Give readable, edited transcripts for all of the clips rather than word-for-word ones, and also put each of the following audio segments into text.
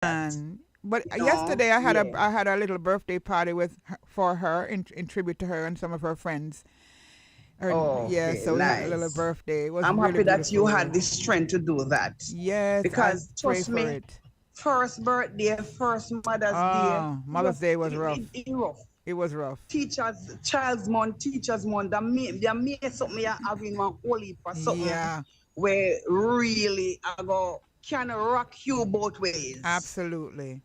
that. But You know, yesterday yeah. I had a little birthday party for her in tribute to her and some of her friends. Yeah, Okay, so we had a little nice. birthday. It was I'm really happy that you beautiful. had the strength to do that. Yes, I Because pray trust for me, it. first birthday, first Mother's Day, Oh, Mother's Day was rough. rough. It was rough. Teachers month, that me something you having one holy for something Yeah, where really I go can rock you both ways. absolutely.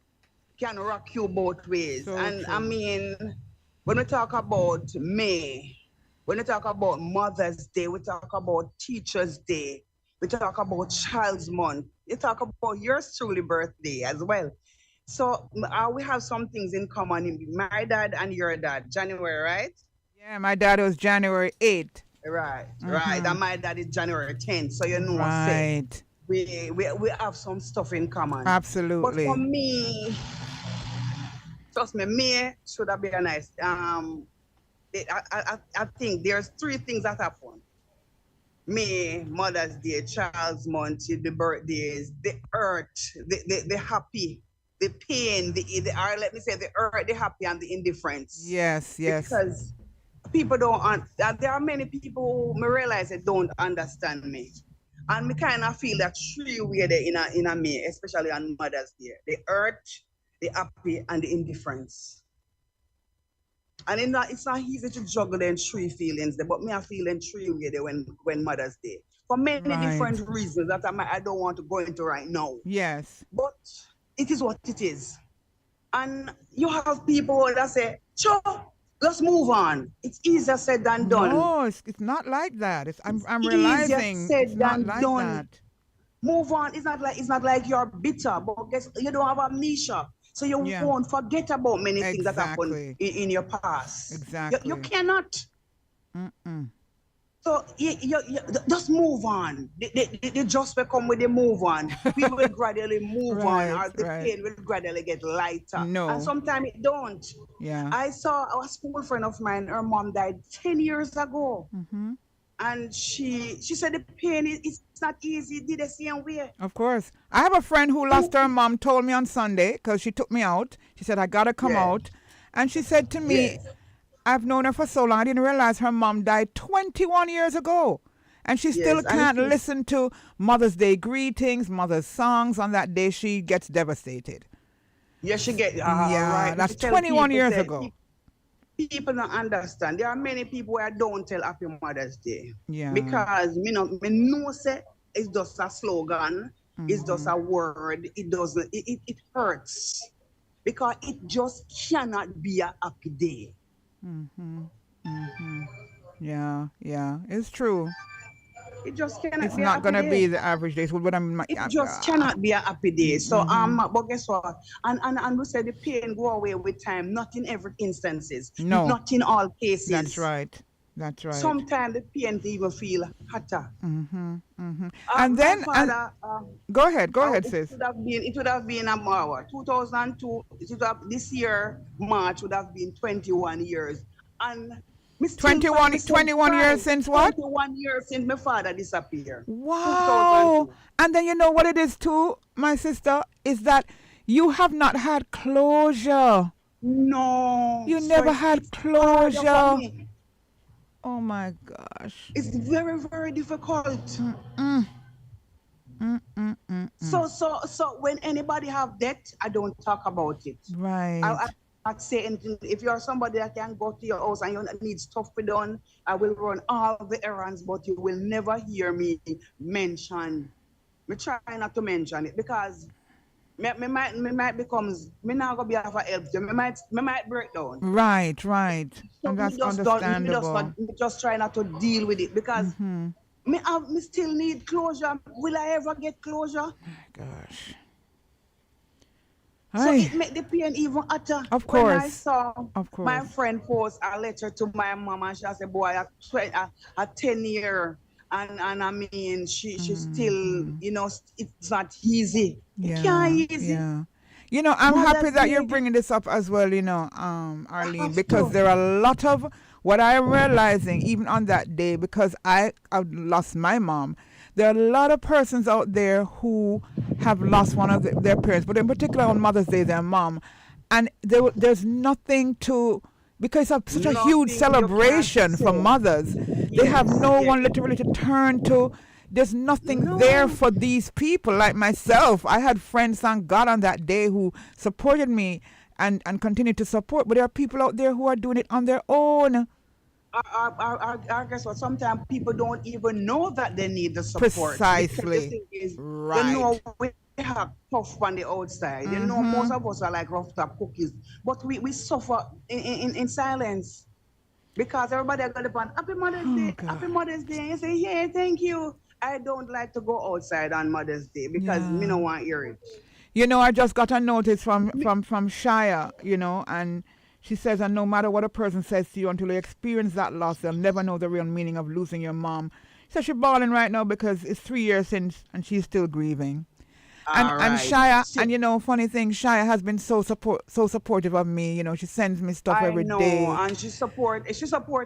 Can rock you both ways. So And I true. mean, when we talk about May, when we talk about Mother's Day, we talk about Teacher's Day, we talk about Child's Month, we talk about yours truly birthday as well. So we have some things in common. My dad and your dad, January, right? Yeah, my dad was January 8th. Right. Mm-hmm. And my dad is January 10th. So you know, say Right. we have some stuff in common. But for Absolutely. me, trust me, May should have been a nice. I think there's three things that happen. May, Mother's Day, Child's Month, the birthdays, the hurt, the happy, the pain, or let me say the hurt, the happy, and the indifference. Yes, yes. Because people there are many people who me realize they don't understand me. And me kind of feel that three way there in a me, especially on Mother's Day. The hurt, the happy, and the indifference. And it's not easy to juggle them three feelings there, but me I feel in three way there when Mother's Day. For many different Right. reasons that I don't want to go into right now. Yes. But it is what it is. And you have people that say, sure, let's move on. It's easier said than done. No, it's not like that. It's I'm easier realizing it's said not than like done. that. Move on. It's not like you're bitter, but guess you don't have amnesia. So you Yeah. won't forget about many things that happened Exactly. in your past. You Exactly. cannot. Mm-mm. So just move on. The just will come with the move on. We will gradually move on, Right, or the right. pain will gradually get lighter. And No. sometimes it don't. Yeah. I saw a school friend of mine. Her mom died 10 years ago, Mm-hmm. and she said the pain it's not easy. It did the same way. Of course. I have a friend who lost her mom, told me on Sunday, because she took me out. She said, I got to come Yeah, out. And she said to me, yes, I've known her for so long, I didn't realize her mom died 21 years ago. And she still yes, and it can't is. listen to Mother's Day greetings, Mother's songs. On that day, she gets devastated. You should get Yeah, right. We that's should tell 21 people years say ago. people don't understand. There are many people where I don't tell Happy Mother's Day Yeah. because me know say it's just a slogan, it's just Mm-hmm. a word. It doesn't. It hurts because it just cannot be a happy day. Mm-hmm. Mm-hmm. Yeah, yeah. It's true. It just cannot It's be a not happy going to day. be the average days. But I'm, It just cannot be a happy day. So mm-hmm. but guess what? And we say the pain go away with time. Not in every instances. No, Not in all that's cases. right. That's right. Sometimes the pain even feel hotter. Mm-hmm. Mm-hmm. And My then, and father, go ahead, it sis. would have been, 2002. It would have this year March would have been 21 years, and me still find 21, myself 21 years proud. since what? 21 years since my father disappeared. Wow. 2002. And then you know what it is too, my sister, is that you have not had closure. No, You so never it's had harder for closure. me. Oh my gosh. It's very very difficult. Mm-mm. Mm-mm-mm-mm. So when anybody have debt, I don't talk about it. I Right. not say anything. If you're somebody that can go to your house and you need stuff to done, I will run all the errands, but you will never hear me mention. Me try not to mention it because me might becomes me not gonna be able to help you. Me might break down. Right, right. So And me that's just don't me just not understandable. me just try not to deal with it because Mm-hmm. me still need closure. Will I ever get closure? Gosh. So Hi. it make the pain even hotter Of when I course. saw Of my course. friend post a letter to my mom and she said, boy, a 10 year and I mean she still, Mm-hmm. it's not easy. It can't Yeah, easy. yeah. You know, I'm happy Mother's that you're Day, bringing this up as well, I Arlene, have because to. there are a lot of what I'm realizing, even on that day, because I lost my mom, There are a lot of persons out there who have lost one of their parents, but in particular on Mother's Day, their mom. And there's nothing to, because of such a huge celebration for mothers, they have no one literally to turn to. There's nothing there for these people like myself. I had friends, thank God, on that day who supported me and continue to support, but there are people out there who are doing it on their own. I guess what sometimes people don't even know that they need the support. Precisely. Right. They know we have tough on the outside. You know, most of us are like rough top cookies, but we suffer in silence because everybody got upon Happy Mother's Day, Happy Mother's Day. You say, yeah, thank you. I don't like to go outside on Mother's Day because me don't want to hear it. You know, I just got a notice from Shia, you know, and she says, and no matter what a person says to you, until you experience that loss, they'll never know the real meaning of losing your mom. She says she's bawling right now because it's 3 years since, and she's still grieving. And Shia, and you know, funny thing, Shia has been so supportive of me. You know, she sends me stuff every day. And she support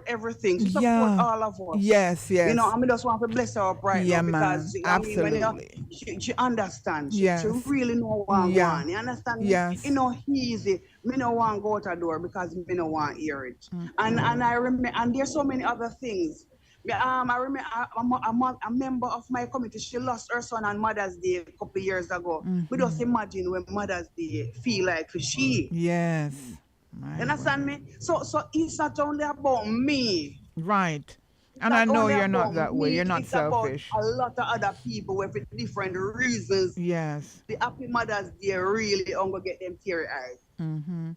everything. She support all of us. Yes. You know, I mean, just want to bless her up right now because absolutely. I mean, she understands. She really know what I want. You understand? Yes. You know, easy. Me no want to go out the door because me no want to hear it. And I remember, and there's so many other things. I remember a member of my community, she lost her son on Mother's Day a couple of years ago. We just imagine when Mother's Day feel like for she. Yes. You understand me? So it's not only about me. Right. And I know you're not that way. You're not selfish. About a lot of other people with different reasons. Yes. The Happy Mother's Day really gonna get them teary-eyed.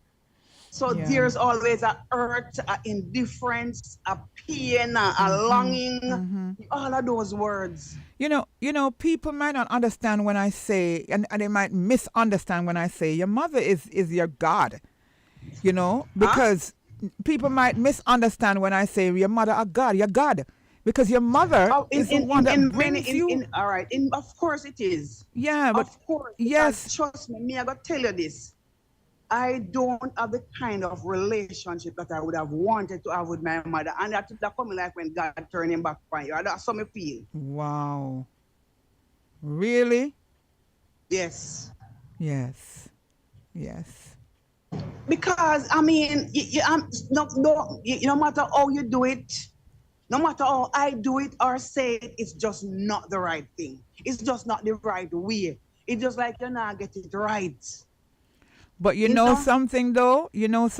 So there's always a hurt, a indifference, a pain, a longing, all of those words. You know, people might not understand when I say, and they might misunderstand when I say, your mother is your God. You know, because people might misunderstand when I say your mother a God, your God. Because your mother is the one that brings you. All right, of course it is. Yeah, but of course. Yes. Trust me, I got to tell you this. I don't have the kind of relationship that I would have wanted to have with my mother. And that coming like when God turned him back on you. That's how I feel. Wow. Really? Yes. Yes. Yes. Because, I mean, no matter how you do it, no matter how I do it or say it, it's just not the right thing. It's just not the right way. It's just like you're not getting it right. But you know something though? You know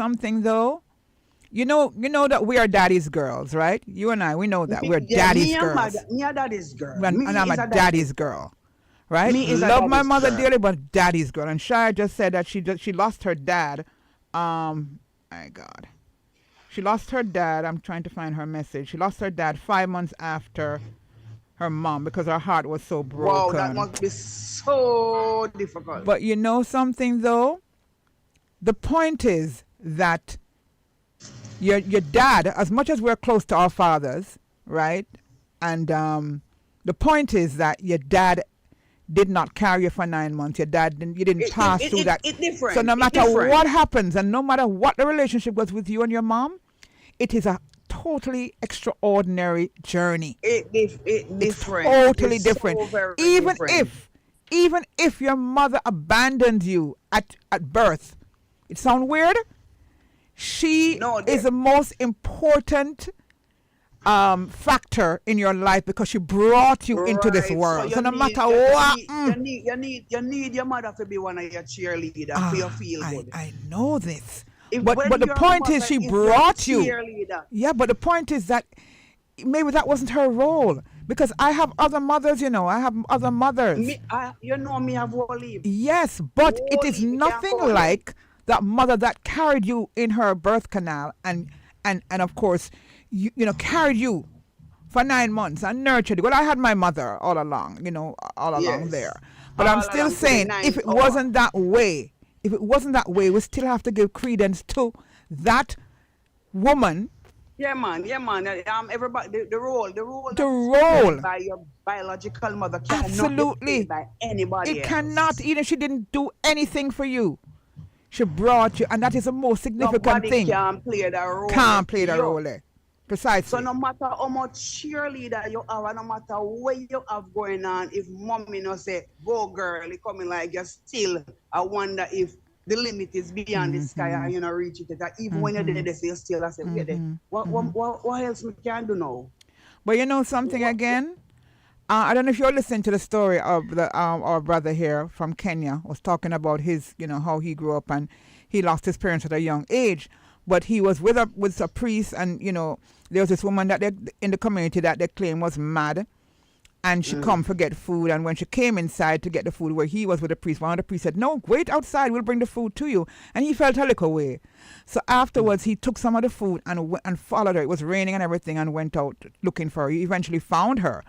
that we are daddy's girls, right? You and I, we know that. We're daddy's girls. Me a daddy's girl. And I'm a daddy's girl. Right? Love my mother dearly, but daddy's girl. And Shia just said that she lost her dad. My God. She lost her dad. I'm trying to find her message. She lost her dad 5 months after her mom because her heart was so broken. Wow, that must be so difficult. But you know something though? The point is that your dad, as much as we're close to our fathers, right? And the point is that your dad did not carry you for 9 months. Your dad didn't pass through that. It's different. So no matter what happens and no matter what the relationship was with you and your mom, it is a totally extraordinary journey. It's different. Totally different. So very even different. if your mother abandoned you at birth, it sounds weird. She is the most important factor in your life because she brought you into this world. So no matter what, you need your mother to be one of your cheerleaders for your feel good. I know this, but the point is she brought you. Yeah, but the point is that maybe that wasn't her role. Because I have other mothers, you know. I have other mothers. Me have Wally. Yes, but it is nothing like that mother that carried you in her birth canal and of course, you know, carried you for 9 months and nurtured you. Well, I had my mother all along, you know, along there. But I'm still saying, if it wasn't that way, we still have to give credence to that woman. Yeah, man. Everybody, the role by your biological mother cannot be played by anybody else. It cannot, even if she didn't do anything for you. She brought you, and that is the most significant thing. Can't play the role. Can't play the role there. Precisely. So no matter how much cheerleader you have, and no matter what you have going on, if mommy no say, go girl, you coming like you still, I wonder if the limit is beyond the sky and you know reach it. That even when you're there, they say you still, I say, wait there. What else we can do now? But you know something again? I don't know if you're listening to the story of our brother here from Kenya was talking about his, how he grew up and he lost his parents at a young age. But he was with a priest, and there was this woman that in the community that they claim was mad, and she come to get food. And when she came inside to get the food where he was with the priest, one of the priests said, "No, wait outside. We'll bring the food to you." And he felt a little way. So afterwards, he took some of the food and followed her. It was raining and everything, and went out looking for her. He eventually found her.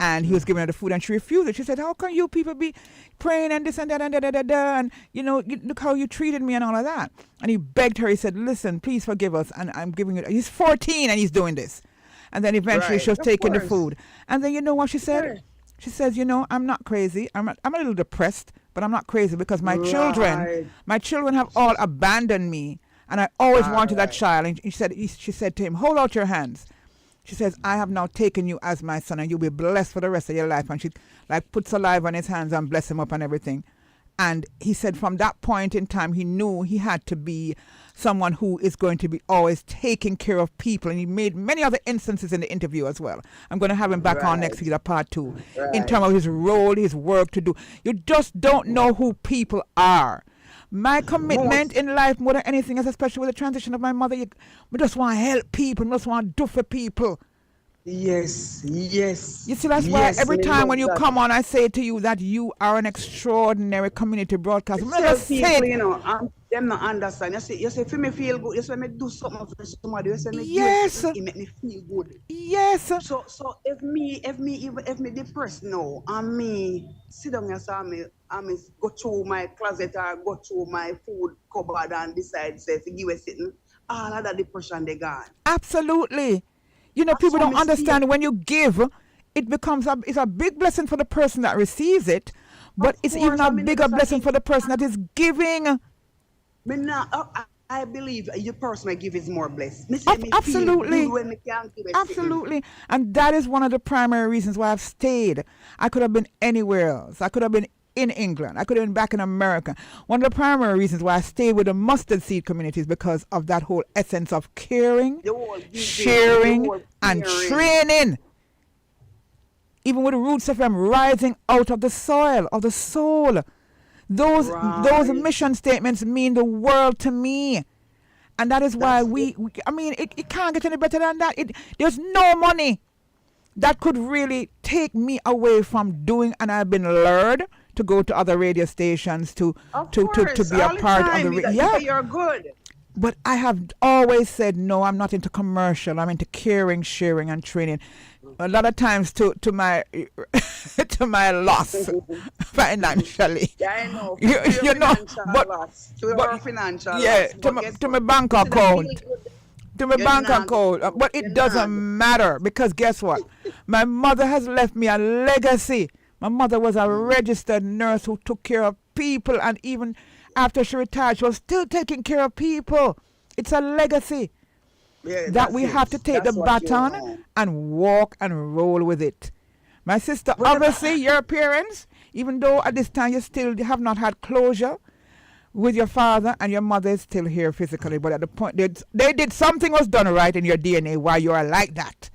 And he was giving her the food, and she refused it. She said, "How can you people be praying and this and that and da-da-da-da, and look how you treated me and all of that." And he begged her. He said, "Listen, please forgive us, and I'm giving it." He's 14 and he's doing this. And then eventually she was taking the food. And then you know what she said? Sure. She says, "I'm not crazy. I'm a little depressed, but I'm not crazy because my children have all abandoned me, and I always wanted that child." And she said to him, "Hold out your hands." She says, "I have now taken you as my son, and you'll be blessed for the rest of your life." And she put saliva on his hands and bless him up and everything. And he said from that point in time, he knew he had to be someone who is going to be always taking care of people. And he made many other instances in the interview as well. I'm going to have him back on next week, part 2, in terms of his role, his work to do. You just don't know who people are. My commitment in life more than anything else, especially with the transition of my mother, I just want to help people. I just want to do for people. Yes. You see, that's why every time when you come on, I say to you that you are an extraordinary community broadcaster. People, them not understand. You say, if me feel good, you say, me do something for somebody. You say, me it make me feel good. Yes. So if me depressed now, and me sit down and say, me go through my closet or go through my food cupboard and decide say to give a sitting, all of that depression they gone. Absolutely. People don't understand when you give, it becomes it's a big blessing for the person that receives it, but it's even a bigger blessing for the person that is giving. I believe your person I give is more blessed. Absolutely. When me can give Absolutely. And that is one of the primary reasons why I've stayed. I could have been anywhere else. I could have been in England. I could have been back in America. One of the primary reasons why I stayed with the mustard seed community is because of that whole essence of caring, sharing, and training. Even with the roots of them rising out of the soil, of the soul. Those mission statements mean the world to me. And that is why it can't get any better than that. There's no money that could really take me away from doing, and I've been lured to go to other radio stations to be a part of the radio. Yeah, you're good. But I have always said, no, I'm not into commercial. I'm into caring, sharing, and training. A lot of times to my to my loss financially. Yeah, I know. Financial loss. To my bank account. To my bank account. But it doesn't matter, because guess what? My mother has left me a legacy. My mother was a registered nurse who took care of people, and even after she retired, she was still taking care of people. It's a legacy that we have to take the baton and walk and roll with it. My sister, obviously your parents, even though at this time you still have not had closure with your father, and your mother is still here physically, but at the point they did something was done right in your DNA why you are like that.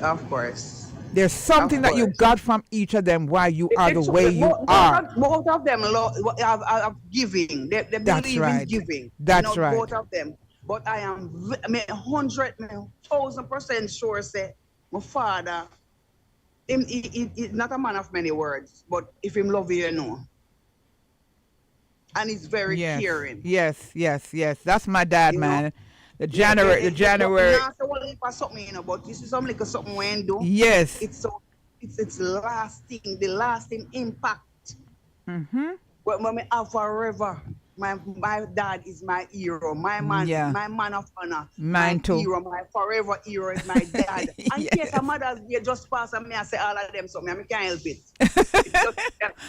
Of course. There's something that you got from each of them why you are the way you are. Both of them are giving. They believe in giving. That's right. Both of them. But I am 1,000% sure say my father, he's not a man of many words, but if him love you, and he's very caring. Yes. That's my dad, man. The January. But this is something like something when do. Yes. It's lasting, the lasting impact. Mm-hmm. But when I have forever, my dad is my hero. My man of honor. Mine too. Hero, my forever hero is my dad. And yes, a mother's day just pass and me I say all of them something. I can't help it.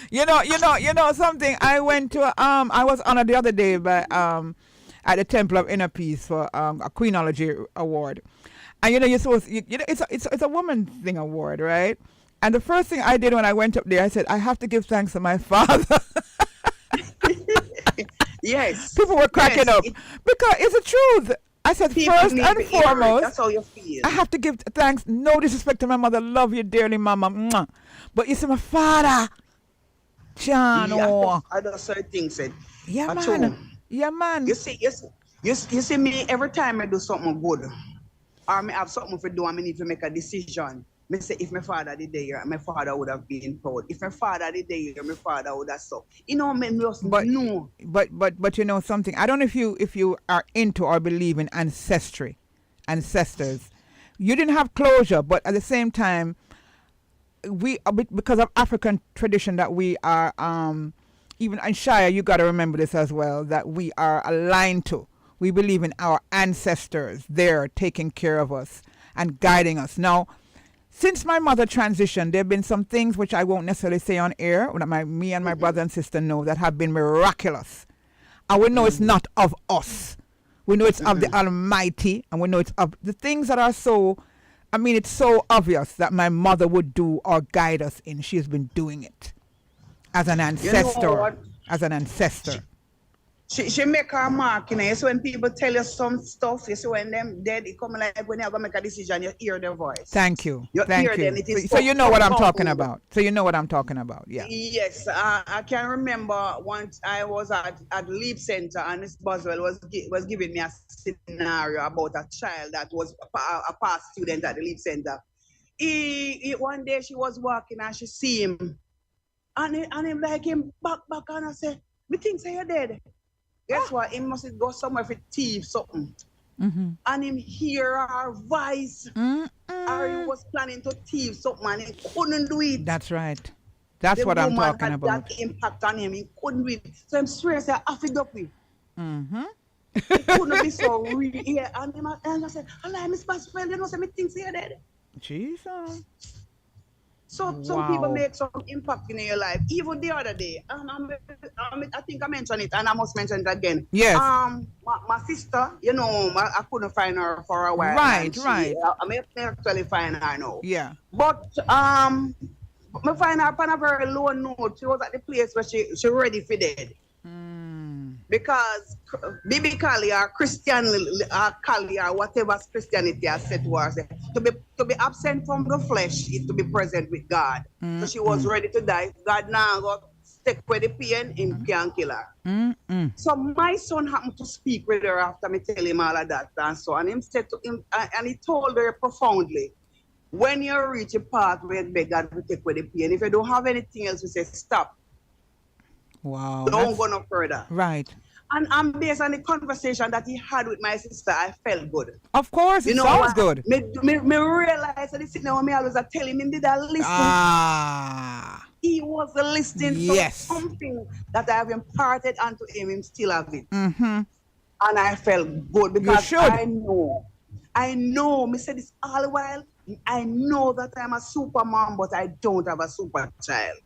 you know something. I went to I was honored the other day by at the Temple of Inner Peace for a Queenology award, And you're supposed, it's a woman thing award, right? And the first thing I did when I went up there, I said, I have to give thanks to my father. Yes. People were cracking up because it's the truth. I said, first and foremost, that's how you feel. I have to give thanks. No disrespect to my mother. Love you dearly, mama. Mwah. But you see, my father, John. I do certain things. Yeah, man. Yeah, man. You see me, every time I do something good, or I have something to do, I need to make a decision. Me say, if my father did there, my father would have been proud. If my father did there, my father would have so. You know, me just know. But you know something. I don't know if you are into or believe in ancestors. You didn't have closure, but at the same time, we because of African tradition that we are even in Shire, you got to remember this as well, that we are aligned to. We believe in our ancestors. They're taking care of us and guiding us. Now, since my mother transitioned, there have been some things which I won't necessarily say on air, that me and my brother and sister know, that have been miraculous. And we know it's not of us. We know it's of the Almighty, and we know it's of the things that are so, it's so obvious that my mother would do or guide us in. She has been doing it as an ancestor. She make her mark, you know. So when people tell you some stuff, you see when them dead, it come like when you have to make a decision, you hear their voice. Thank you. Them, so you know what I'm talking about. Yeah. Yes, I can remember once I was at Leap Center and Miss Boswell was giving me a scenario about a child that was a past student at the Leap Center. One day she was walking and she see him, and him like him back and I say, me think say you're dead. Guess what? He must go somewhere for thief something. And him hear our voice. Or he was planning to thief something and he couldn't do it. That's right. That's what I'm talking about. That impact on him. He couldn't do it. So I'm stressed. I have to go with. It couldn't be so real. Yeah. And I said, Allah, Miss Pascal, you know, say me things here dead. Jesus. So some people make some impact in your life. Even the other day, I think I mentioned it, and I must mention it again. Yes. My sister, you know, I couldn't find her for a while. Right. I may actually find her now. Yeah. But I find her on a very low note. She was at the place where she ready for dead. Because biblically or Christian Kali or whatever Christianity has said to her, to be absent from the flesh is to be present with God. So she was ready to die. God now got stick with the pain and can't kill her. So my son happened to speak with her after me tell him all of that and so, and him said to him, and he told her profoundly, when you reach a part where God will take with the pain, if you don't have anything else, we say stop. Wow. Don't go no further. Right. And based on the conversation that he had with my sister, I felt good. Of course, it sounds good. Me realize that this now me always tell him did I listen. He was listening to something that I have imparted unto him. Him still have it. And I felt good because I know. Me said this all the while. I know that I'm a super mom, but I don't have a super child.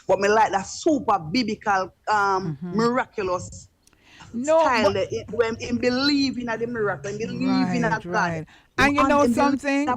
But me like that super biblical, miraculous style. When in believing in the miracle, believing in God. And you know something,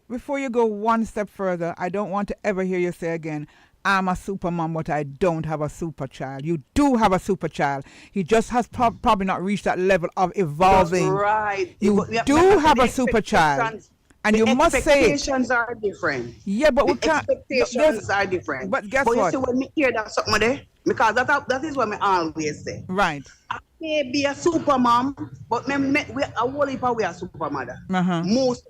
before you go one step further, I don't want to ever hear you say again, I'm a super mom, but I don't have a super child. You do have a super child. He just has probably not reached that level of evolving. That's right. You do have a super child. And you must say expectations are different. Yeah, but we can't. Expectations are different. But guess what? You see, when me hear that something there, because that is what me always say. Right. I may be a super mom, but we a whole heap of we are super mother. Most,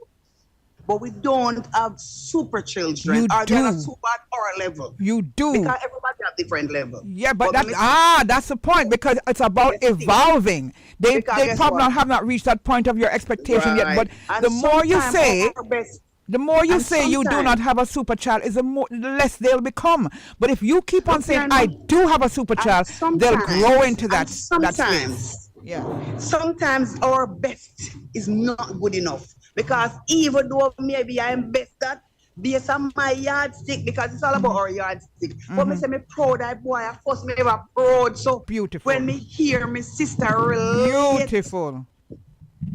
but we don't have super children. You do. They're super at our level. You do. Because everybody have different level. Yeah, but that's the point, because it's about evolving. They probably have not reached that point of your expectation yet. But and the more you say, you do not have a super child, is the less they'll become. But if you keep on saying, I do have a super child, they'll grow into that space. Yeah. Sometimes our best is not good enough. Because even though maybe I'm best at based on my yardstick, because it's all about our yardstick. But me say me proud that boy, of course me never proud. So beautiful. When me hear my sister relate, beautiful.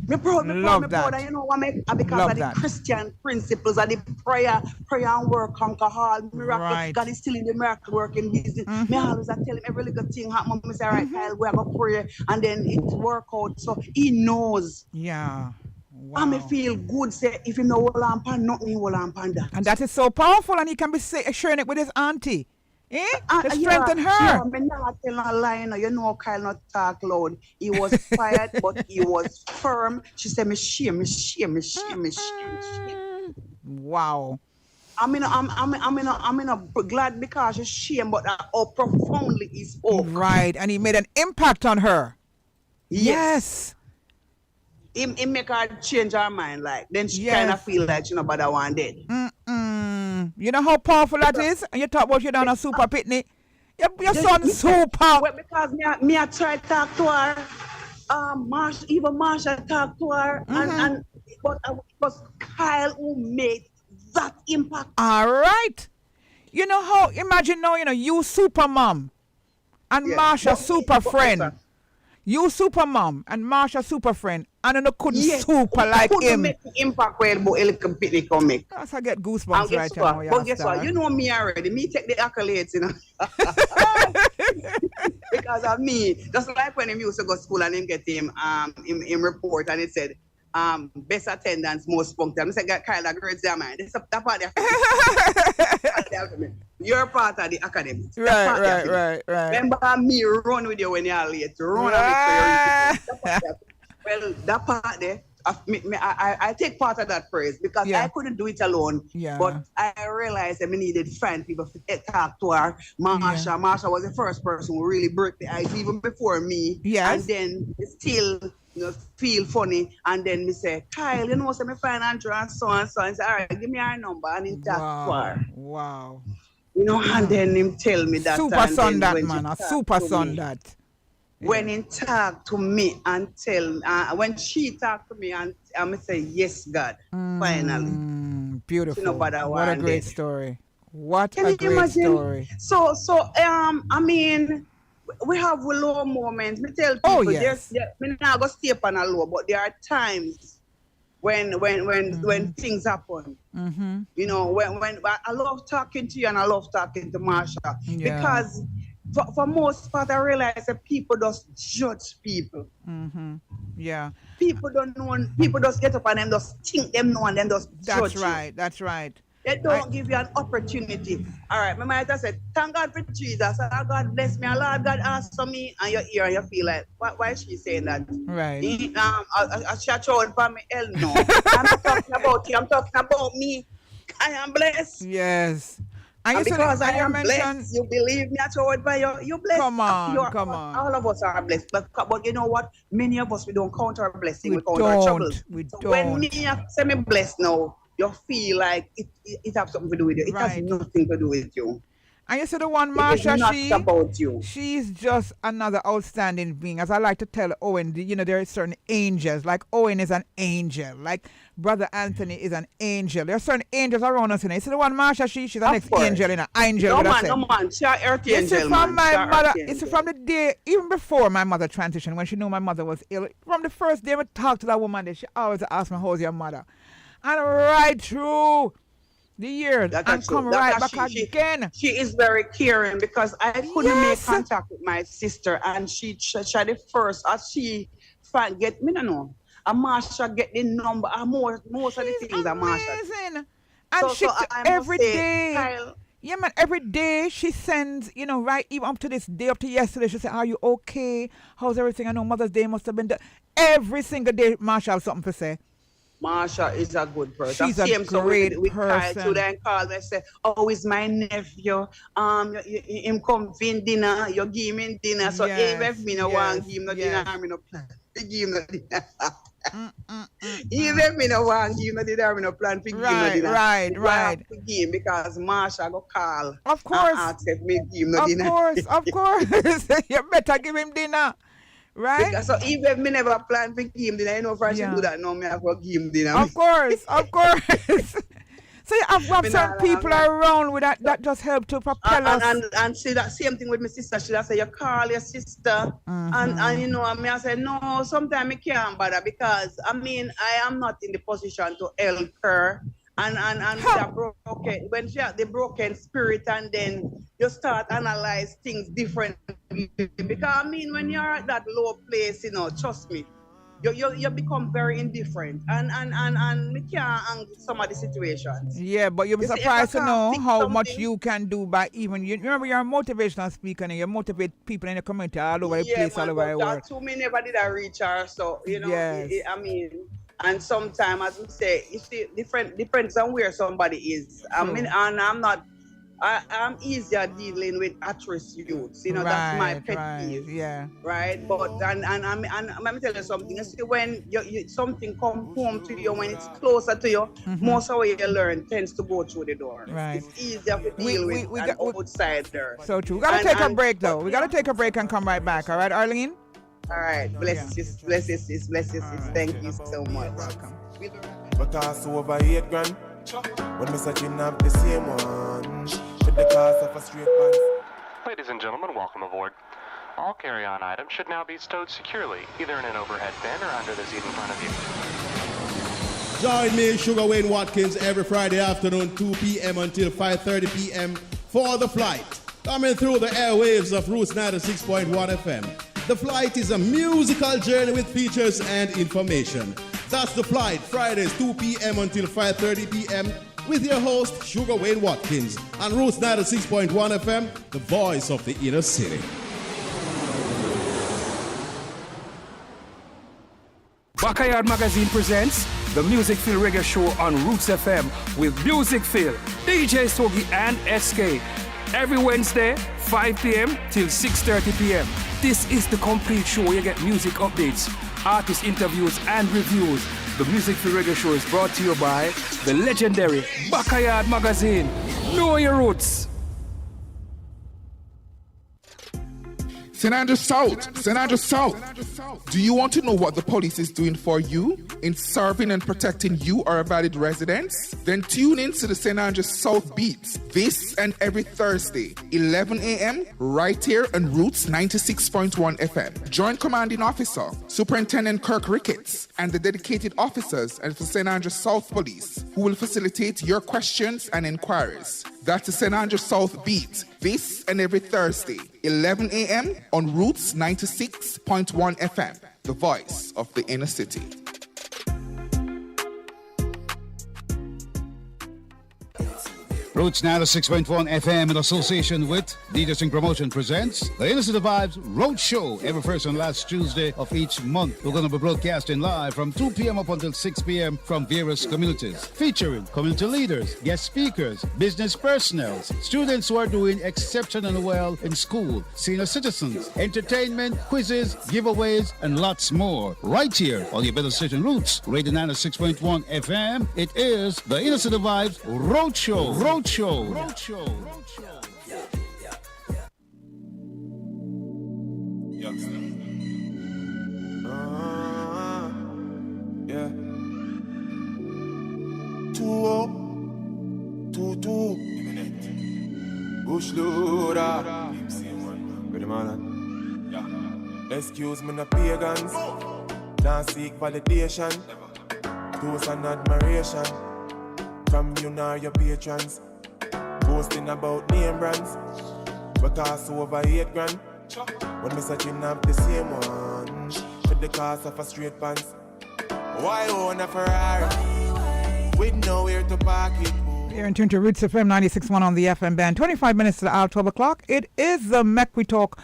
Love that. And you know what? Because Love of the that. Christian principles and the prayer and work conquer all miracles. Right. God is still in the miracle working business. Me always I tell him every little thing happen. I say, all right, Kyle, we are gonna pray, and then it work out. So he knows. Yeah. Wow. And me feel good. Say if you know what I'm pan, nothing you will pan that. And that is so powerful, and he can be sharing it with his auntie. To strengthen her. Yeah, me not tell a lie. You know, Kyle not talk loud. He was quiet, but he was firm. She said, me shame. Wow. I'm glad because she's shame, but how profoundly he spoke. Right, and he made an impact on her. Yes. He make her change her mind, like then she kind of feel like but I want it. You know how powerful that is? And you talk about you down a super pitney. Your son super. Well, because me I try to talk to her. Marsha talked to her, and but it was Kyle who made that impact. All right. You know how? Imagine now, you super mom and Marsha super friend. You super mom and Marsha super friend, and you couldn't super like him. Make the impact where the come make. That's I get goosebumps right now. But guess what? You know me already. Me take the accolades, because of me. Just like when him used to go to school and him get him report and it said best attendance, most punctual. I said, Kyle, that grades there, man. That part you're part of the academy. Right. Remember me run with you when you're late. Well, that part there, I take part of that praise because I couldn't do it alone. Yeah. But I realized that we needed to find people to talk to her. Marsha. Marsha was the first person who really broke the ice even before me. Yes. And then still feel funny. And then me say, Kyle, so me find Andrew and so and so. And say, all right, give me her number and he talk to her. Wow. And then him tell me that. Super son that, man. A super son that. When he talk to me and when she talk to me and I say, yes, God, finally. Beautiful. What a great story. What Can a you great imagine? story. So, I mean, we have low moments. Me tell people, me not go stay up on a low, but there are times when things happen. When I love talking to you and I love talking to Marsha because for most part I realize that people just judge people. Yeah. People don't know. People just get up and them just think them know and then just judge. That's right. They don't give you an opportunity. All right, my mother said, thank God for Jesus. God bless me. And Lord God answer me. And you hear and you feel like, why is she saying that? Right. She told for me, hell no. I'm not talking about you. I'm talking about me. I am blessed. Yes. And because I am blessed, you believe me, I told by you blessed. Come on. All of us are blessed. But you know what? Many of us, we don't count our blessing. We count our troubles. When me say me blessed now, you feel like it has something to do with you. It has nothing to do with you. And you see the one, Marsha, it is not about you. She's just another outstanding being. As I like to tell Owen, there are certain angels. Like Owen is an angel. Like Brother Anthony is an angel. There are certain angels around us. You see the one, Marsha, she's an ex-angel in an angel. No man, she's an earth angel, from my mother, it's from the day, even before my mother transitioned, when she knew my mother was ill, from the first day we talked to that woman, she always asked me, how's your mother? And right through the years and come right back again. She is very caring because I couldn't make contact with my sister and she the first as she get me no. And Marsha get the number and most of the things that Marsha. And she every day. Kyle, yeah, man, every day she sends, right even up to this day, up to yesterday, she said, are you okay? How's everything? I know Mother's Day must have been done. Every single day Marsha has something to say. Marsha is a good person. She's a great person. Kyle then call me and say, oh, is my nephew. Him come for dinner. You give him dinner. So if me no want give him no dinner, I no plan to give him no dinner. Even me no want give him no dinner, I no plan to give him no dinner. Right. To give because Marsha go call. Of course. And ask if me give him no dinner. Of course. You better give him dinner. Right? Because so even if me never plan to give him dinner, if I should do that now, me have to give him dinner. Of course. So you have certain people around with that just help to propel us. And see that same thing with my sister. She say you call your sister, and you know, I say no. Sometimes I can't bother because I mean I am not in the position to help her. And that broken when she had the broken spirit, and then you start analyze things differently. Because I mean, when you're at that low place, you know, trust me, you become very indifferent, and we can't handle some of the situations. Yeah, but you'll be surprised to know how much you can do by even you remember you're a motivational speaker and you motivate people in the community all over the place, all over the world. To me, never did I reach her, so you know, yes. I mean. And sometimes, as we say, you see, depends on where somebody is. I mean, and I'm easier dealing with at-risk youths. You know, that's my pet peeve. Yeah. Right. But and let me tell you something. You see, when you something come home to you, when it's closer to you, most of what you learn tends to go through the door. Right. It's easier to deal with an outsider. So true. We gotta take a break though. We gotta take a break and come right back. All right, Arlene. All right, bless you, sis. Thank you so much. Welcome. But also over 8 grand. When me searching up the same one, with the cost of a straight pants. Ladies and gentlemen, welcome aboard. All carry-on items should now be stowed securely, either in an overhead bin or under the seat in front of you. Join me, Sugar Wayne Watkins, every Friday afternoon, 2 p.m. until 5:30 p.m. for The Flight. Coming through the airwaves of Roots 96.1 FM. The Flight is a musical journey with features and information. That's The Flight, Fridays 2 p.m. until 5:30 p.m. with your host, Sugar Wayne Watkins, on Roots 96.1 FM, the voice of the inner city. Backyard Magazine presents the Music Feel Reggae Show on Roots FM with Music Feel, DJ Sogi and SK. Every Wednesday, 5 p.m. till 6:30 p.m. This is the complete show where you get music updates, artist interviews and reviews. The Music Feel Reggae Show is brought to you by the legendary Backyard Magazine. Know your roots. St. Andrews South. Do you want to know what the police is doing for you in serving and protecting you, our valid residents? Then tune in to the St. Andrews South Beats this and every Thursday, 11 a.m. right here on Roots 96.1 FM. Join Commanding Officer Superintendent Kirk Ricketts and the dedicated officers of the St. Andrews South Police who will facilitate your questions and inquiries. That's the St. Andrews South Beat this and every Thursday, 11 a.m. on Roots 96.1 FM, the voice of the inner city. Roots 96.1 FM in association with Leaders in Promotion presents the Innocent Vibes Road Show every first and last Tuesday of each month. We're going to be broadcasting live from 2 p.m. up until 6 p.m. from various communities, featuring community leaders, guest speakers, business personnel, students who are doing exceptionally well in school, senior citizens, entertainment, quizzes, giveaways, and lots more. Right here on your better station Roots, Radio 96.1 FM, it is the Innocent Vibes Road Show. Road Show. Yeah. 2-2 Bush loader. Ready, man? Yeah. Excuse me, no pagans. Don't seek validation. Toast and admiration from you now, your patrons. Boasting about name brands. We cost over 8 grand. When me searching up the same one with the cost of a straight pants. Why own a Ferrari with nowhere to park it? You're in tune to Roots FM 96.1 on the FM band. 25 minutes to the hour, 12 o'clock. It is the Mech We Talk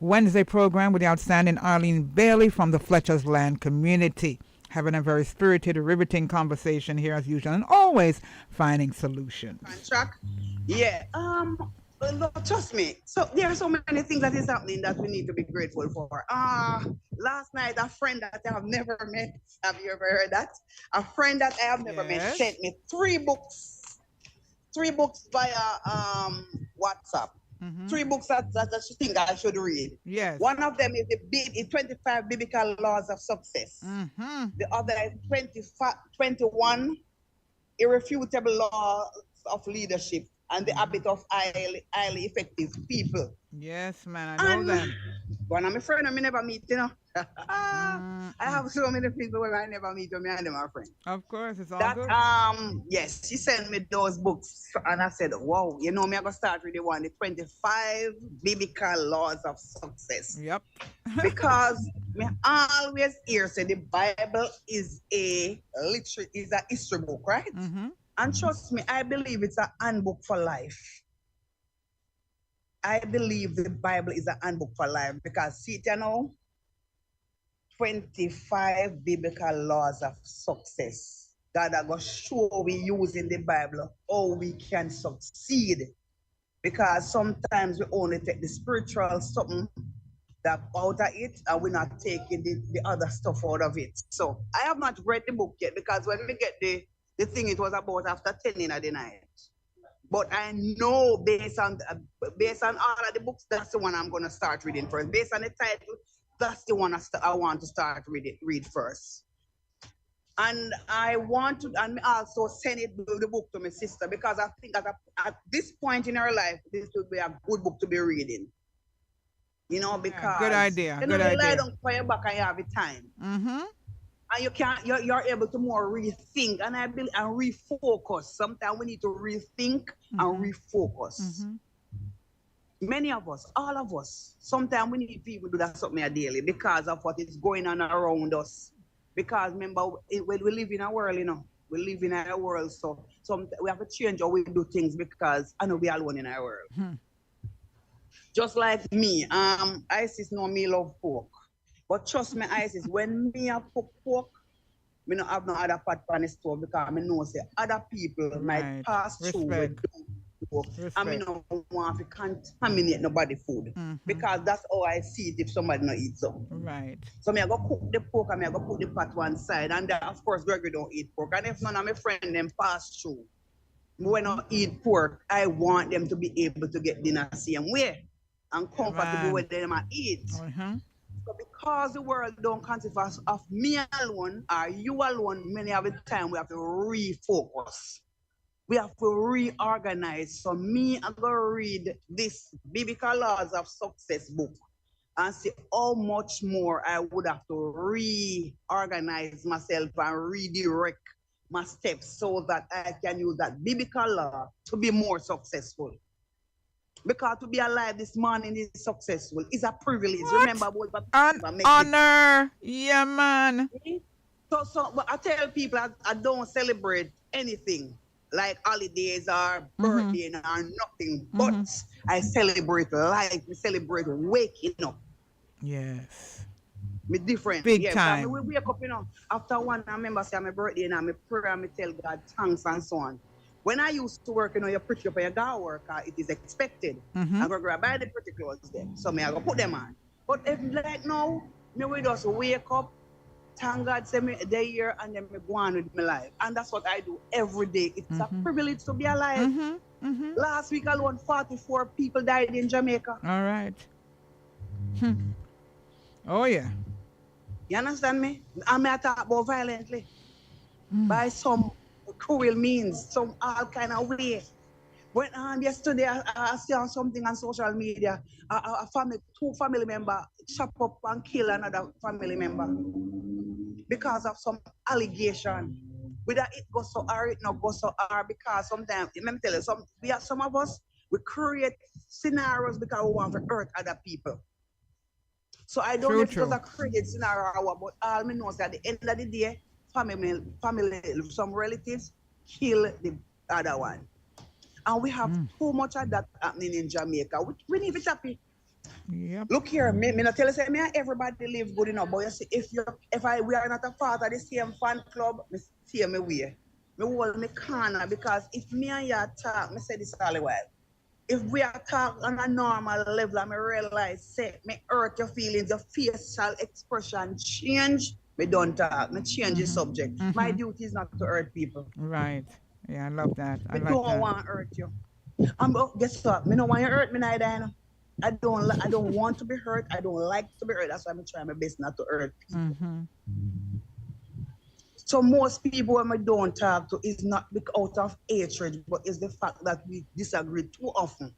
Wednesday program with the outstanding Arlene Bailey from the Fletcher's Land community. Having a very spirited, riveting conversation here as usual, and always finding solutions. Yeah. Trust me. So there are so many things that is happening that we need to be grateful for. Last night, a friend that I have never met. Have you ever heard that? A friend that I have never met sent me 3 books. 3 books via WhatsApp. 3 books that she think I should read. Yes. One of them is the 25 Biblical Laws of Success. The other is 21 irrefutable laws of leadership and the habit of highly effective people. Yes, man, I know that. One of my friends I never meet, you know. I have so many people where I never meet, me and them are friends. Of course, it's all That good. yes, she sent me those books, and I said, wow, you know, me I gonna start with the 25 biblical laws of success. Yep. Because me always hear say the Bible is a history book, right? And trust me, I believe it's a handbook for life. I believe the Bible is a handbook for life because see it, you know, 25 biblical laws of success. God are going to show we using the Bible how we can succeed. Because sometimes we only take the spiritual something that out of it and we're not taking the other stuff out of it. So I have not read the book yet because when we get the thing, it was about after 10 in the night. But I know based on all of the books, that's the one I'm going to start reading first. Based on the title, that's the one I want to start read first. And I want to, and also send the book to my sister because I think at this point in her life, this would be a good book to be reading. You know, because yeah, good idea. You know, you lie down for your back and you have the time. And you're able to more rethink and refocus. Sometimes we need to rethink and refocus. Many of us, all of us, sometimes we need people to do that something daily because of what is going on around us. Because remember, we live in a world, you know, we live in a world, so we have to change how we do things because I know we are alone in our world. Just like me, Isis know me love pork. But trust me, Isis, when me have cook pork, me don't have no other pot on the stove because I know say other people might pass through with pork. And me don't want to contaminate nobody's food. Because that's how I see it if somebody not eat something. Right. So me I go cook the pork and me I go put the pot one side. And then, of course, Gregory don't eat pork. And if none of my friends them pass through, when I eat pork, I want them to be able to get dinner the same way and comfortable with them and eat. So because the world don't consist of me alone or you alone, many of the time we have to refocus. We have to reorganize. So me, I'm going to read this Biblical Laws of Success book and see how much more I would have to reorganize myself and redirect my steps so that I can use that biblical law to be more successful. Because to be alive this morning is successful. It's a privilege. What? Remember, an honor. Yeah, man. So but I tell people I don't celebrate anything like holidays or birthday or nothing. But I celebrate life. I celebrate waking up. Yes. Me different. Big time. We wake up, you know, after one, I remember say my birthday and I pray and I tell God thanks and so on. When I used to work, you know, you pretty up and you go work, it is expected. I'm going to buy the pretty clothes then. So me, I go put them on. But if like now, me we just wake up, thank God, say me day here, and then me go on with my life. And that's what I do every day. It's a privilege to be alive. Last week alone, 44 people died in Jamaica. All right. Oh, yeah. You understand me? I may talk about violently. By some cruel means, some all kind of way. When yesterday I saw something on social media, two family members chop up and kill another family member because of some allegation. Whether it goes so hard, it not go so hard, because sometimes, let me tell you, some of us, we create scenarios because we want to hurt other people. So I don't know if it was a created scenario, but all me know is that at the end of the day, family, some relatives kill the other one. And we have too much of that happening in Jamaica. We need to be happy. Yep. Look here, me not tell you, say, everybody live good enough, but you see, we are not a part of the same fan club, me see me way. Me hold me corner, because if me and you talk, me say this all the while. If we are talking on a normal level, I realize, say, me hurt your feelings, your facial expression change, me don't talk, me change the subject. My duty is not to hurt people. Right. Yeah, I love that. I like don't that. want to hurt you. Guess what? Me don't want you to hurt me neither. You know? I don't want to be hurt. I don't like to be hurt. That's why I'm trying my best not to hurt people. So most people when we don't talk to is not out of hatred, but it's the fact that we disagree too often.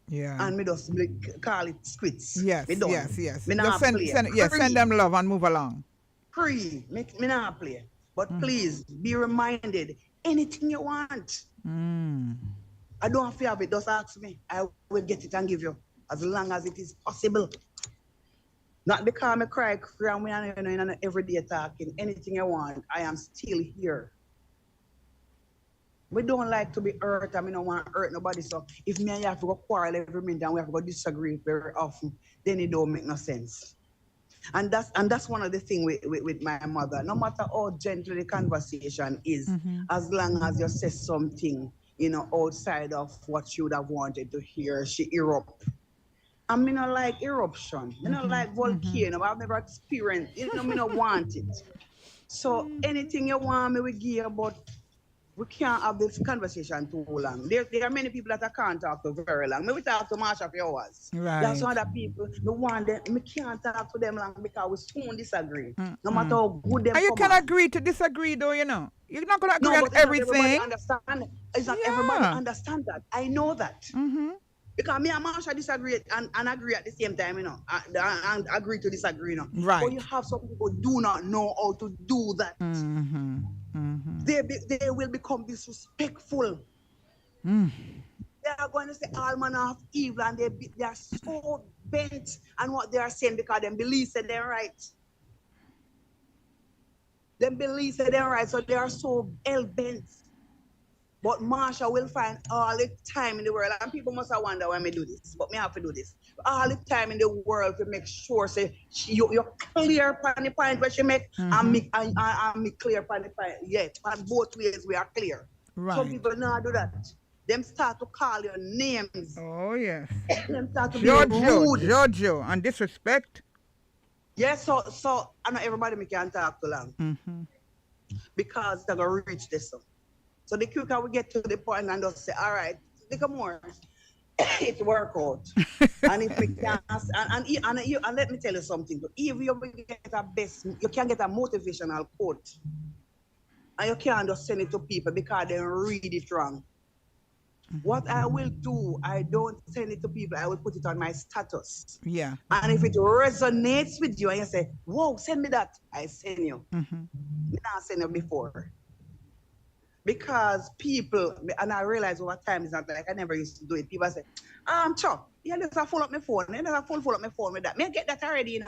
Yeah. And me just call it squits. Yes, me done. yes. Me Just not play. send them love and move along. Free. Me not play. But please be reminded, anything you want. I don't have to have it. Just ask me. I will get it and give you as long as it is possible. Not because I cry in everyday talking. Anything you want, I am still here. We don't like to be hurt, and we don't want to hurt nobody. So if me and you have to go quarrel every minute and we have to go disagree very often, then it don't make no sense. And that's one of the things with my mother. No matter how gentle the conversation is, as long as you say something, outside of what you would have wanted to hear, she erupt. I mean, I like eruption. I don't like volcano. I've never experienced. Me don't want it. So anything you want me, we give you, but we can't have this conversation too long. There are many people that I can't talk to very long. Maybe talk to Marsha for hours. Right. That's one of the people, the one that we can't talk to them long because we soon disagree. No matter how good them. And you can agree to disagree, though, You're not going to agree on everything. It's not everybody understand that. I know that. Because me and Marsha disagree and agree at the same time, and agree to disagree, Right. But you have some people who do not know how to do that. They will become disrespectful. They are going to say all manner of evil, and they are so bent on what they are saying because they believe that they're right. They believe that they're right, so they are so hell-bent. But Marsha will find all the time in the world, and people must have wonder why me do this, but me have to do this. All the time in the world to make sure say you're clear on the point where she make, and me clear on the point. Yeah, on both ways we are clear. Right. Some people not do that. Them start to call your names. Oh yes. Them start to be rude. Giorgio, and disrespect. Yes, so I know everybody me can talk too long. Because they're gonna reach this. So the quicker we get to the point and just say, all right, think more, it work out. And if we can, and let me tell you something. If you can get a motivational quote, and you can't just send it to people because they read it wrong. What I will do, I don't send it to people. I will put it on my status. Yeah. And if it resonates with you and you say, whoa, send me that, I send you. I not send you before. Because people, and I realize over time, it's not like I never used to do it. People say, Chuck, yeah, let's follow up my phone. Let's follow up my phone with that. May I get that already,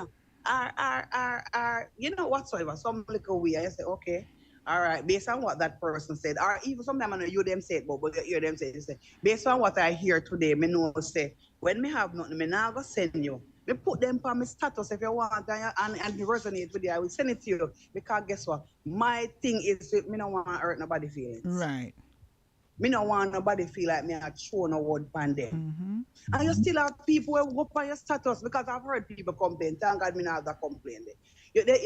whatsoever. Some little way. I say, okay, all right, based on what that person said, or even sometimes I know you them say it, but you hear them say it. Based on what I hear today, me know say, when me have nothing, me now go send you. Me put them on my status if you want and resonate with you. I will send it to you because guess what? My thing is me don't want to hurt nobody's feelings. Right. Me don't want nobody feel like me a throw no word on them. And you still have people who go on your status because I've heard people complain. Thank God me not have that complaint.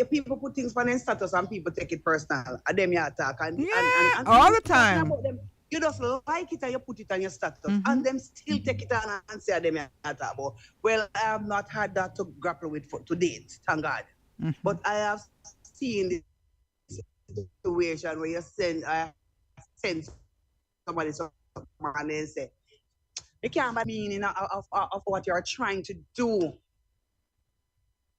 People put things on their status and people take it personal. And them you attack. And all the time. You just like it and you put it on your status. And them still take it on and say them you attack about. Well, I have not had that to grapple with to date, thank God. But I have seen this situation where you send somebody and they say, you can't buy meaning of what you're trying to do.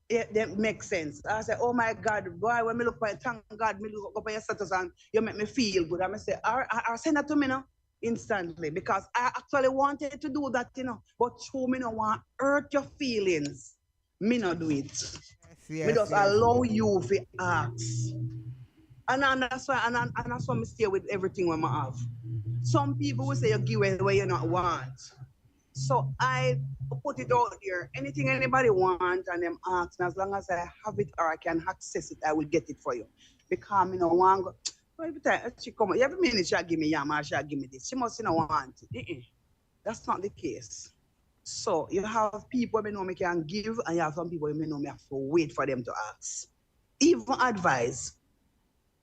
That makes sense. I say, oh my God, boy, when me look by, thank God, me look up at your status and you make me feel good. I say, I send that to me now instantly because I actually wanted to do that, but through me no want to hurt your feelings. Me not do it. Me just allow you to ask. And that's why, and that's why I stay with everything when I have. Some people will say you give it where you not want. So I put it out there. Anything anybody want and them ask me, as long as I have it or I can access it, I will get it for you. Because me no want go. Every time she come, every minute she'll give me yam or she'll give me this. She must not want it. That's not the case. So you have people me know me can give, and you have some people me know me have to wait for them to ask. Even advice.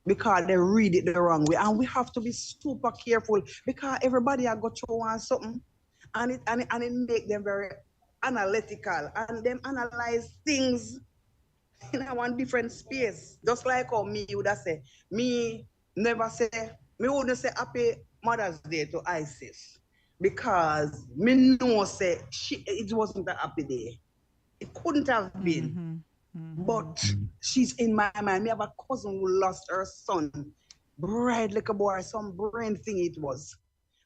Because they read it the wrong way. And we have to be super careful because everybody has got through on something. And it make them very analytical. And them analyze things in a one different space. Just like how me would have say, me never say, me wouldn't say happy Mother's Day to Isis. Because me know say it wasn't a happy day. It couldn't have been. But she's in my mind. Me have a cousin who lost her son. Bright like a boy, some brain thing it was.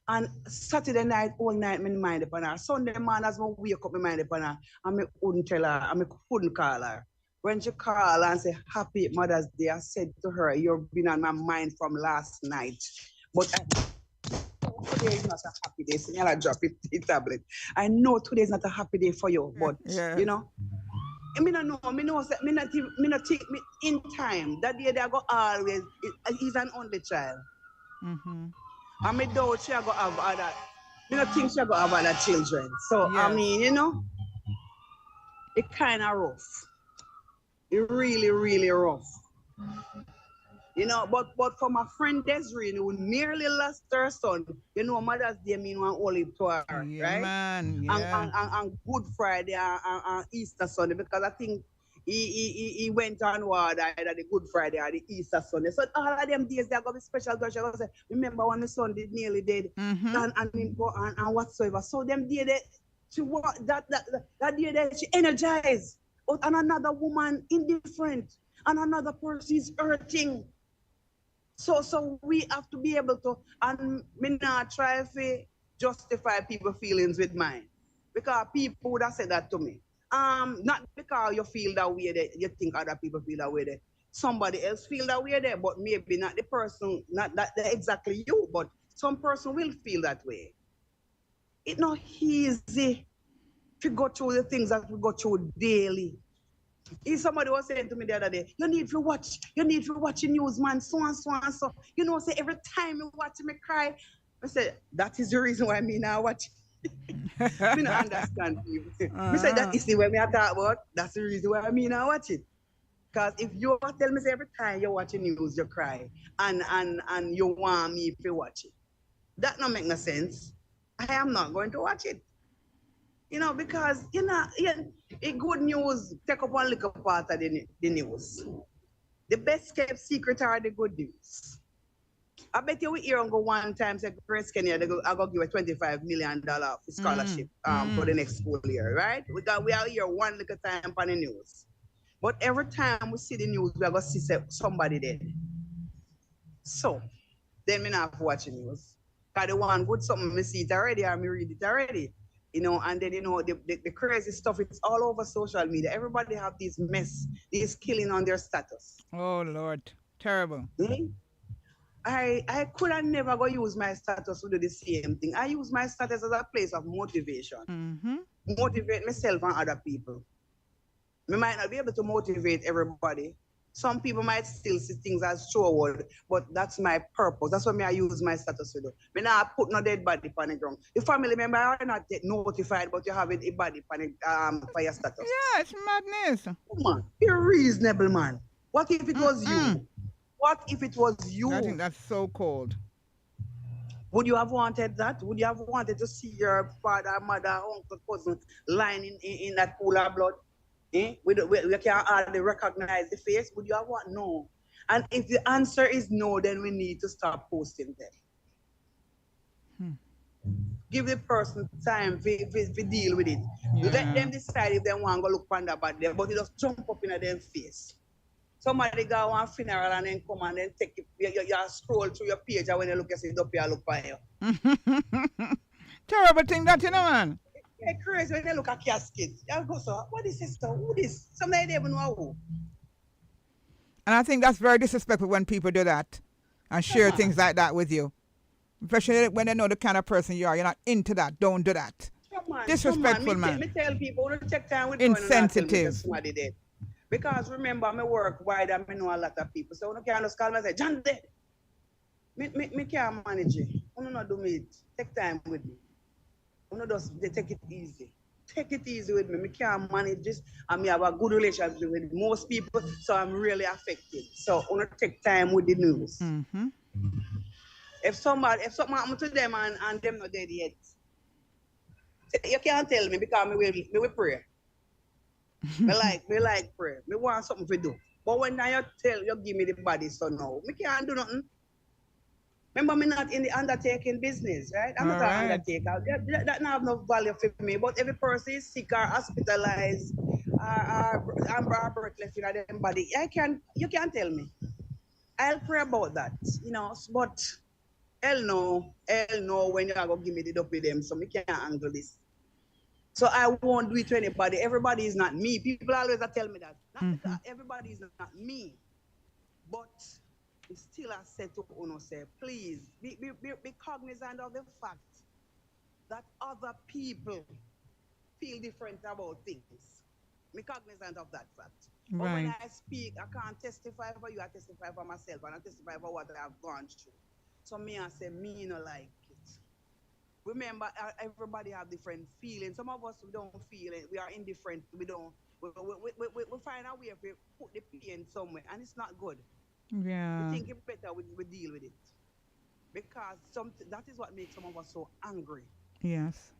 And Saturday night, all night, me mind upon her. Sunday morning, as I wake up, me mind upon her. And me couldn't tell her, and me couldn't call her. When she called and said, Happy Mother's Day, I said to her, you've been on my mind from last night. But today is not a happy day. So I'll drop it, the tablet. I know today is not a happy day for you, but, you know, me not know, me not think me in time. That day they go always, he's an only child. And me doubt she go have other, me not think she go have other children. So, I mean, you know, it kind of rough. It really, really rough. You know, but for my friend Desiree, who nearly lost her son, you know, Mother's Day mean one only to her, right? Man, yeah. And Good Friday and Easter Sunday, because I think he went on ward either the Good Friday or the Easter Sunday. So all of them days they're gonna be special. Because she gonna say, remember when my son did nearly dead, and whatsoever. So them day that day that she energized. And another woman indifferent, and another person is hurting. So we have to be able to, and me not try to justify people's feelings with mine, because people would have said that to me. Not because you feel that way that you think other people feel that way that somebody else feel that way there, but maybe not the person, not that exactly you, but some person will feel that way. It's not easy to go through the things that we go through daily. If somebody was saying to me the other day, you need to watch the news, man, so and so and so. You know, say every time you watch me cry. I said, that is the reason why me now watch. Me not understand people. Me say that is the way me I talk about, that's the reason why me now watch it. Because if you tell me say every time you watch the news, you cry and you want me to watch it, that don't make no sense. I am not going to watch it. You know, because, you know, a good news take up one little part of the news. The best kept secret are the good news. I bet you we hear on go one time, say, Grace Kenya, I go give a $25 million for scholarship for the next school year, right? We are here one little time on the news. But every time we see the news, we are going to see somebody dead. So, then we not watch the news. Because the one good something, we see it already or me read it already. You know, and then, you know, the crazy stuff, it's all over social media. Everybody have this mess, this killing on their status. Oh, Lord. Terrible. I could have never go use my status to do the same thing. I use my status as a place of motivation. Motivate myself and other people. We might not be able to motivate everybody. Some people might still see things as forward, but that's my purpose. That's what I use my status to do. Me not put no dead body on the ground. The family member are not notified, but you have a body for your status. Yeah, it's madness. Come on, be reasonable, man. What if it was you? What if it was you? I think that's so cold. Would you have wanted that? Would you have wanted to see your father, mother, uncle, cousin lying in that pool of blood? We can't hardly recognize the face. Would you have what? No. And if the answer is no, then we need to start posting them. Give the person time to deal with it. Let them decide if they want to go look on that bad there, but you just jump up in their face. Somebody go on funeral and then come and then take it. You scroll through your page and when you look, you see it up here, look by you. Terrible thing that, you know, man. It's crazy when they look at caskets. You go, so, what is this? Who this? Somebody they even know who. And I think that's very disrespectful when people do that and share things like that with you. Especially when they know the kind of person you are. You're not into that. Don't do that. Disrespectful, man. Me tell people, don't take time with insensitive. Somebody dead. Because remember, I work wide and I know a lot of people. So I can't just call me and say, John dead. Me can't manage it. I don't do me. Take time with me. They take it easy. Take it easy with me. I can't manage this. And I have a good relationship with most people, so I'm really affected. So I want to take time with the news. If something happened to them and them not dead yet, you can't tell me because me will pray. me like prayer. Me want something to do. But when now you give me the body, so now, me can't do nothing. Remember, me not in the undertaking business, right? I'm not an undertaker. That not have no value for me. But every person is sick or hospitalized or breathless in their body. You can tell me. I'll pray about that, but hell no, when you are going to give me the dope with them, so me can't handle this. So I won't do it to anybody. Everybody is not me. People always tell me that. Not because everybody is not me. But still I said to Uno, say, please be cognizant of the fact that other people feel different about things. Be cognizant of that fact. But when I speak, I can't testify for you, I testify for myself, and I testify for what I have gone through. So me, I say, me no like it. Remember, everybody have different feelings. Some of us, we don't feel it. We are indifferent. We find a way to put the pain somewhere, and it's not good. Yeah. We think it's better we deal with it. Because that is what makes some of us so angry. Yes.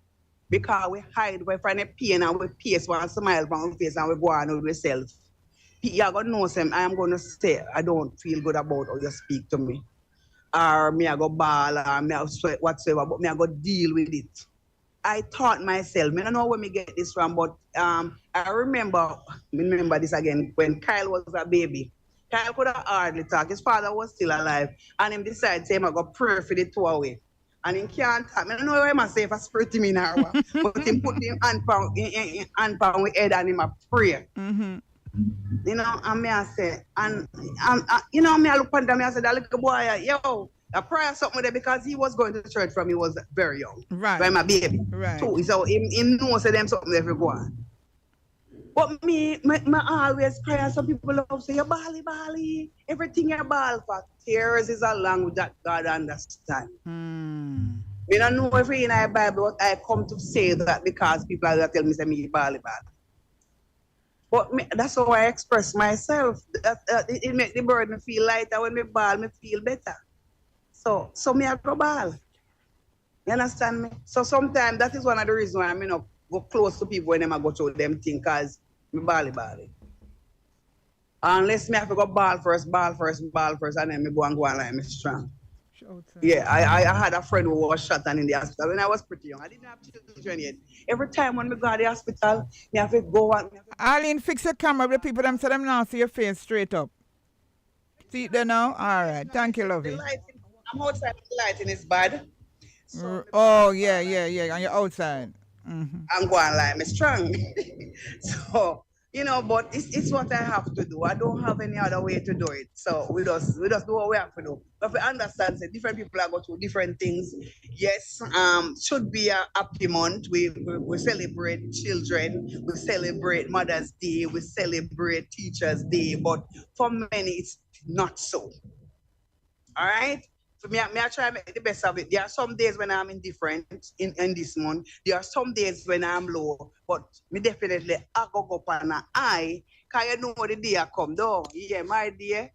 Because we hide, we find a pain, and we pierce one smile from our face, and we go on with ourselves. You're going to know, I am going to say, I don't feel good about how you speak to me. Or me I go ball, or me I sweat whatsoever, but me I go deal with it. I taught myself, I don't know where me get this from, but I remember this again, when Kyle was a baby. Kyle could have hardly talk. His father was still alive, and him decided to say, I go pray for the two away. And he can't talk. I don't know where I say if I spirit him in our but he put him hand pound with head and him a pray. And me I say, and me I look at them, I said, that little boy, yo, I pray something there because he was going to church from he was very young. Right. By my baby. Right. So he knows them something every go on. But me always cry, some people love say, you bally. Everything you ball for. Tears is a language that God understands. Me don't know everything in the Bible, but I come to say that because people are tell me, say me bally. But that's how I express myself. It make the burden feel lighter. When me ball, me feel better. So me I go ball. You understand me? So sometimes that is one of the reasons why I not go close to people when I go through them things, because me bally. Unless me have to go ball first, and then me go and like me strong. Yeah, I had a friend who was shot and in the hospital when I was pretty young. I didn't have children yet. Every time when we go to the hospital, me have to go and... Arlene, fix your camera with the people them say them now see your face straight up. See it there now? All right. Thank you, lovey. I'm outside, the lighting is bad. So yeah. On your outside. I'm going like me strong. So... but it's what I have to do. I don't have any other way to do it. So we just do what we have to do. But we understand that different people are going through different things. Yes, should be a happy month. We celebrate children. We celebrate Mother's Day. We celebrate Teachers' Day. But for many, it's not so. All right? So me I try to make the best of it. There are some days when I'm indifferent in this month. There are some days when I'm low. But me definitely I go up on an eye. Because you know the day I come though. Yeah, my day.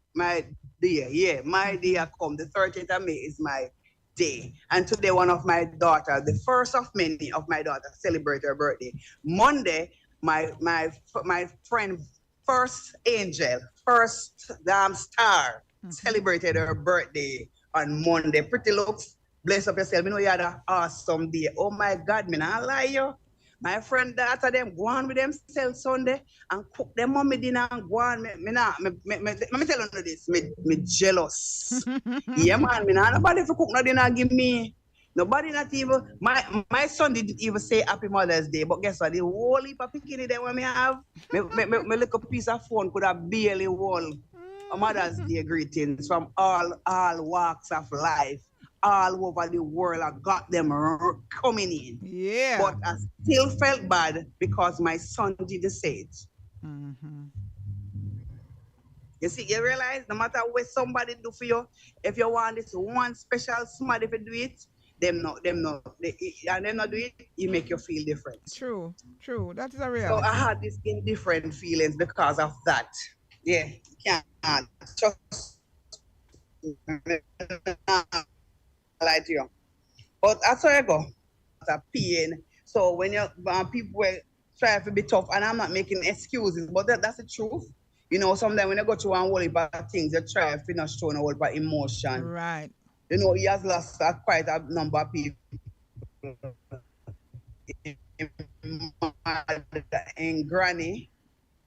Yeah, my day I come. The 30th of May is my day. And today one of my daughters, the first of many of my daughters, celebrate her birthday. Monday, my friend, first angel, first star, celebrated her birthday on Monday. Pretty looks, bless up yourself. You know you had an awesome day. Oh my God, me not lie you. My friend daughter them go on with themselves Sunday and cook them mommy dinner and go on. Me tell you this, me jealous. Yeah man, me not nobody for cook no dinner give me. Nobody not even my son didn't even say Happy Mother's Day, but guess what? The whole heap of bikini them when me have, me little piece of phone could have barely hold a Mother's Day greetings from all walks of life, all over the world. I got them coming in. Yeah. But I still felt bad because my son didn't say it. You see, you realize no matter what somebody do for you, if you want this one special somebody to do it, them not do it, you make you feel different. True. That is a reality. So I had these indifferent feelings because of that. Yeah, can't just lie to you. But that's where I go. A pain. So when you people try to be tough, and I'm not making excuses, but that's the truth. You know, sometimes when you go through one whole heap of things, you try to not show a whole heap of emotion. Right. You know, he has lost quite a number of people in granny,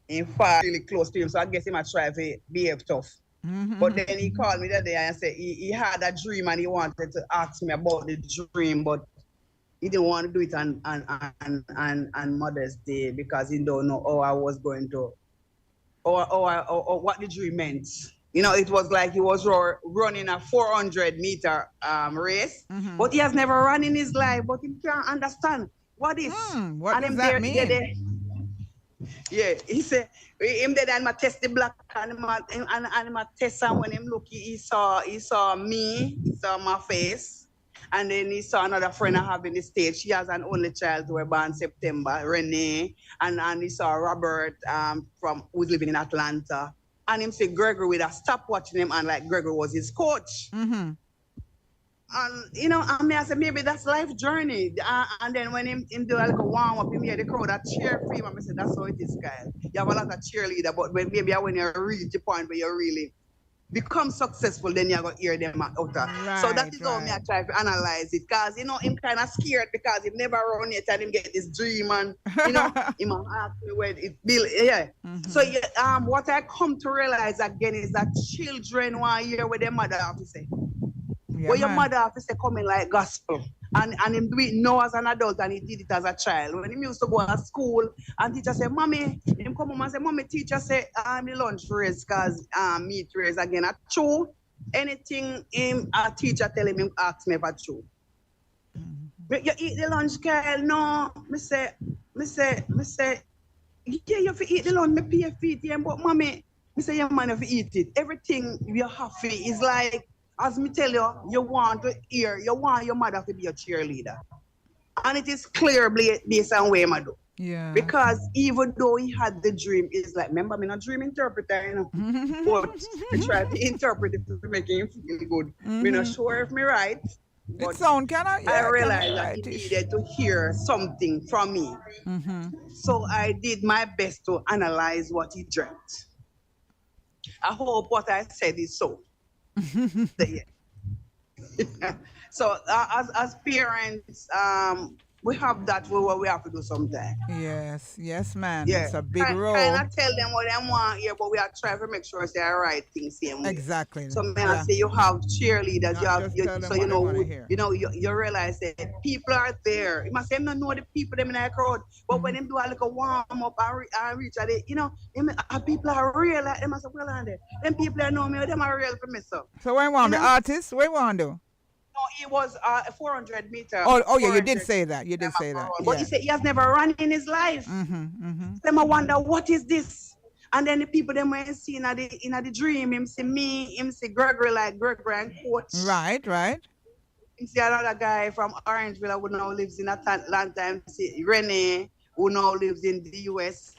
in fact, really close to him. So I guess he might try to behave tough. But then he called me that day and said he had a dream and he wanted to ask me about the dream, but he didn't want to do it on Mother's Day because he don't know how I was going to, or what the dream meant. You know, it was like he was running a 400-meter race, but he has never run in his life, but he can't understand what is. What does that mean? Yeah, he said, him there and I test the black and I test him. When him look, he saw me, he saw my face, and then he saw another friend I have in the States. She has an only child who was born September, Renee, and he saw Robert who's living in Atlanta. And him say Gregory would have stopped watching him, and like Gregory was his coach. And you know, I said maybe that's life journey. And then when him do like a warm up, him hear the crowd that cheer for him. I said that's how it is, Kyle. You have a lot of cheerleader, but maybe when you reach the point where you really become successful, then you're gonna hear them out. Right, so that is how me I try to analyze it, cause you know him kind of scared because he never run yet and him get this dream and you know him ask me where it build. Yeah. So what I come to realize again is that children want to hear what their mother have to say. Yeah, Your mother have to say coming like gospel. And him do it now as an adult and he did it as a child. When he used to go to school and teacher say, Mommy, him come home and say, Mommy, teacher say, the lunch race cause meat race again. At true, anything a teacher tell him ask me for true. You eat the lunch, Kyle? No. Me say, yeah, you have to eat the lunch, me pay for it, but Mommy, me say your man have to eat it. Everything you have to is like, as me tell you, you want your mother to be a cheerleader. And it is clear based on where I do. Yeah. Because even though he had the dream, it's like, remember, I'm not dream interpreter, you know. But I try to interpret it to make him feel good. I'm not sure if me right. But it sound kind of, I realized that he needed to hear something from me. So I did my best to analyze what he dreamt. I hope what I said is so. So as parents, we have that what we have to do sometimes. Yes, man. Yeah. It's a big role. Kind of tell them what they want here, but we are trying to make sure it's the right thing same way. Exactly. So I say you have cheerleaders, you realize that people are there. You must say not know the people them in that crowd, but when them do a little warm up and reach at it, you know, people are real. Like them say, well, and them people that know me, them are real for me. So when you want the artist, what you want to do? No, it was a 400 meter. Oh yeah, you did say that. You did say that. But he said he has never run in his life. Then I wonder what is this? And then the people them when see in the dream, him see me, him see Gregory like Gregory and coach. Right. Him see another guy from Orangeville who now lives in Atlanta. Him see Renee who now lives in the US.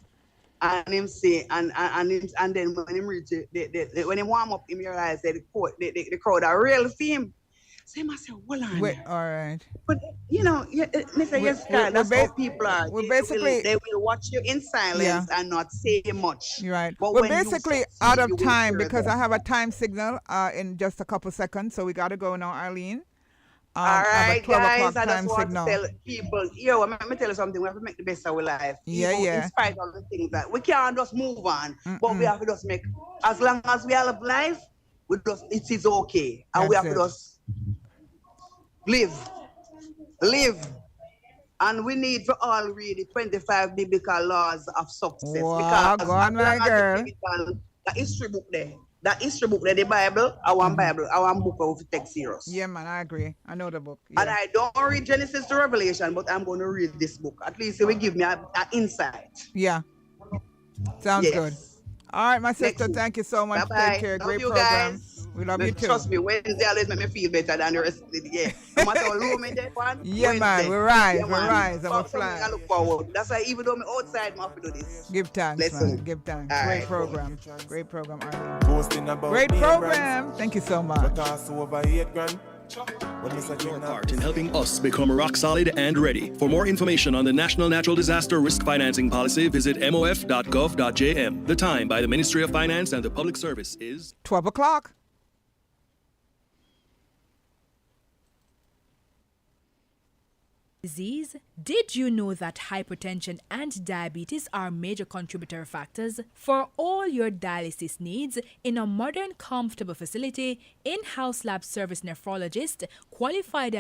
And him say and then when him reach when he warm up, him realize that the crowd are real for him. So I say, well, all right. But you know, Mr. Yes, that's how people are. They will watch you in silence and not say much. Right. But we're basically out of time because I have a time signal in just a couple seconds, so we got to go now, Arlene. All right, guys. I just want to tell people, let me tell you something. We have to make the best of our life. In spite of the things that we can't just move on, but we have to just make. As long as we have life, it is okay, and we have to just. Live. And we need to all read the 25 biblical laws of success. Wow, go on, my girl. That history book there, the Bible, I want book of take serious. Yeah, man, I agree. I know the book. Yeah. And I don't read Genesis to Revelation, but I'm going to read this book. At least it will give me an insight. Yeah. Sounds good. All right, my sister, thank you so much. Bye-bye. Take care. Great Love you program. guys. We love you too. Trust me, Wednesday always make me feel better than the rest of the year. No matter how low me get one. Yeah, Wednesday. man, we rise, and we fly. I look forward. That's why even though I'm outside, I have to do this. Give thanks, Listen. man. Give thanks. All Great right. program. Great program, Arlene. Great program. Thank you so much. But also over 8 grand. Your part in helping us become rock solid and ready. For more information on the National Natural Disaster Risk Financing Policy, visit mof.gov.jm. The time by the Ministry of Finance and the Public Service is 12 o'clock. Disease. Did you know that hypertension and diabetes are major contributor factors? For all your dialysis needs, in a modern, comfortable facility, in-house lab service nephrologist, qualified and